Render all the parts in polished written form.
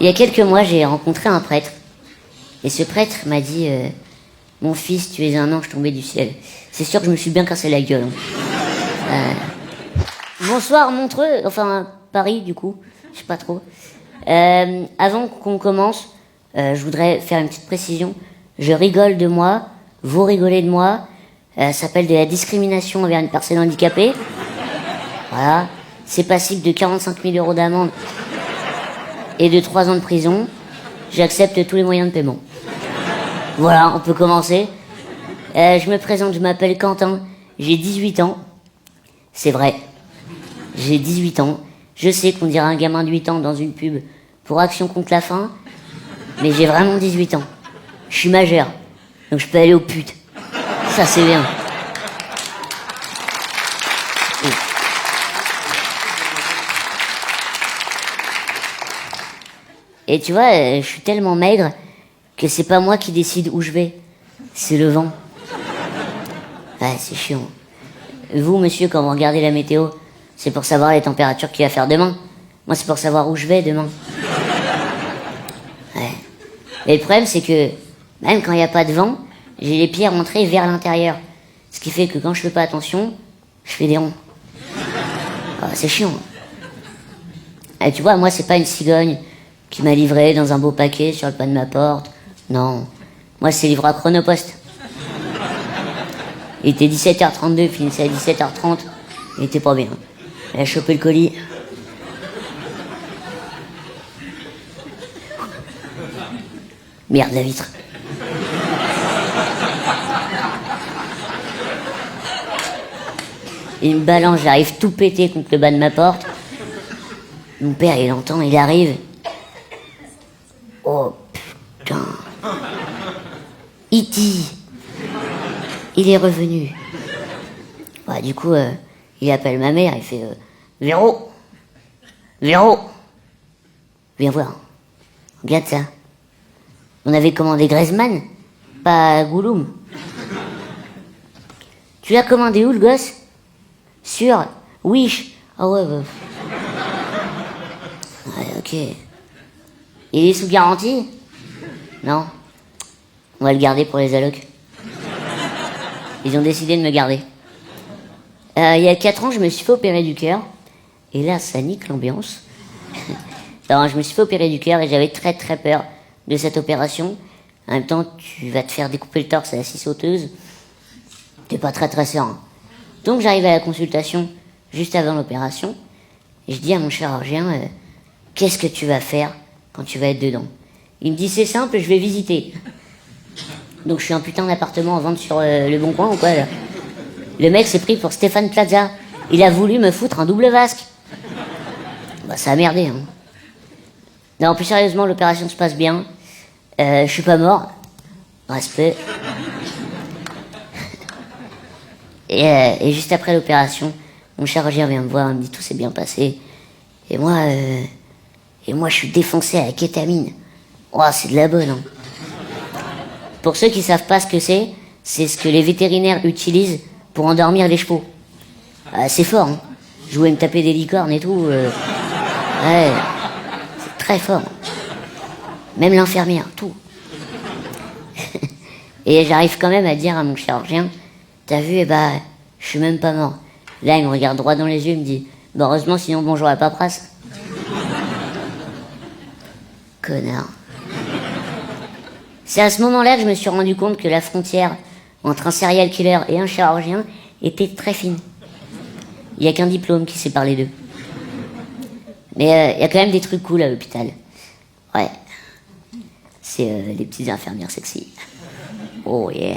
Il y a quelques mois, j'ai rencontré un prêtre. Et ce prêtre m'a dit mon fils, tu es un ange tombé du ciel. C'est sûr que je me suis bien cassé la gueule. Bonsoir Montreux, enfin Paris du coup, je sais pas trop. Avant qu'on commence, je voudrais faire une petite précision. Je rigole de moi, vous rigolez de moi. Ça s'appelle de la discrimination envers une personne handicapée. Voilà. C'est passible de 45 000 € d'amende et de 3 ans de prison. J'accepte tous les moyens de paiement. Voilà, on peut commencer. Je me présente, je m'appelle Quentin, j'ai 18 ans. C'est vrai, j'ai 18 ans. Je sais qu'on dirait un gamin de 8 ans dans une pub pour Action contre la faim, mais j'ai vraiment 18 ans. Je suis majeur, donc je peux aller aux putes. Ça, c'est bien. Et tu vois, je suis tellement maigre que c'est pas moi qui décide où je vais, c'est le vent. Ouais, c'est chiant. Vous, monsieur, quand vous regardez la météo, c'est pour savoir les températures qu'il va faire demain. Moi, c'est pour savoir où je vais demain. Ouais. Et le problème, c'est que même quand il n'y a pas de vent, j'ai les pieds rentrés vers l'intérieur. Ce qui fait que quand je fais pas attention, je fais des ronds. Ah, c'est chiant. Et tu vois, moi, c'est pas une cigogne qui m'a livré dans un beau paquet sur le pas de ma porte. Non. Moi, c'est livré à Chronopost. Il était 17h32, il finissait à 17h30. Il était pas bien. Il a chopé le colis. Merde, la vitre. Il me balance, j'arrive tout pété contre le bas de ma porte. Mon père, il entend, il arrive. Oh, putain. E.T. Il est revenu. Bah, du coup, il appelle ma mère, il fait Véro, Véro, viens voir. Regarde ça. On avait commandé Griezmann, pas Gouloum. Tu l'as commandé où, le gosse? Sur Wish. Ah ouais, bah. Ouais, ok. Il est sous garantie? Non. On va le garder pour les allocs. Ils ont décidé de me garder. Il y a 4 ans, je me suis fait opérer du cœur. Et là, ça nique l'ambiance. Alors, je me suis fait opérer du cœur et j'avais très très peur de cette opération. En même temps, tu vas te faire découper le torse à la scie sauteuse. T'es pas très très serein. Donc, j'arrive à la consultation juste avant l'opération. Et je dis à mon chirurgien, qu'est-ce que tu vas faire quand tu vas être dedans? Il me dit, c'est simple, je vais visiter. Donc je suis un putain d'appartement à vendre sur le bon coin ou quoi là. Le mec s'est pris pour Stéphane Plaza. Il a voulu me foutre un double vasque. Bah ça a merdé hein. Non, plus sérieusement, l'opération se passe bien. Je suis pas mort. Respect. Et juste après l'opération, mon chirurgien vient me voir, il me dit tout s'est bien passé. Et moi je suis défoncé à la kétamine. Oh, c'est de la bonne hein. Pour ceux qui savent pas ce que c'est ce que les vétérinaires utilisent pour endormir les chevaux. C'est fort, hein. Je voulais me taper des licornes et tout. Ouais, c'est très fort. Même l'infirmière, tout. Et j'arrive quand même à dire à mon chirurgien, t'as vu, eh bah, je suis même pas mort. Là, il me regarde droit dans les yeux, il me dit, bah heureusement, sinon bonjour la paperasse. Connard. C'est à ce moment-là que je me suis rendu compte que la frontière entre un serial killer et un chirurgien était très fine. Il n'y a qu'un diplôme qui sépare les deux. Mais il y a quand même des trucs cool à l'hôpital. Ouais. C'est les petites infirmières sexy. Oh yeah.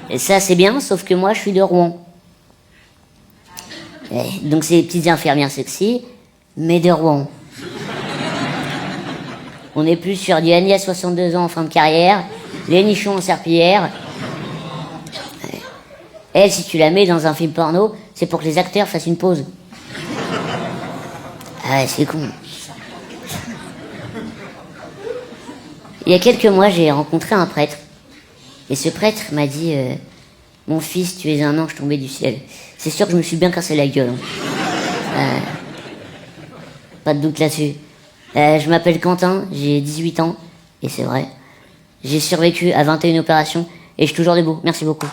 Et ça c'est bien, sauf que moi je suis de Rouen. Donc c'est les petites infirmières sexy, mais de Rouen. On est plus sur du Agnès 62 ans en fin de carrière, les nichons en serpillière. Elle, si tu la mets dans un film porno, c'est pour que les acteurs fassent une pause. Ah ouais, c'est con. Il y a quelques mois, j'ai rencontré un prêtre. Et ce prêtre m'a dit mon fils, tu es un ange tombé du ciel. C'est sûr que je me suis bien cassé la gueule. Hein. Pas de doute là-dessus. Je m'appelle Quentin, j'ai 18 ans, et c'est vrai. J'ai survécu à 21 opérations, et je suis toujours debout. Merci beaucoup.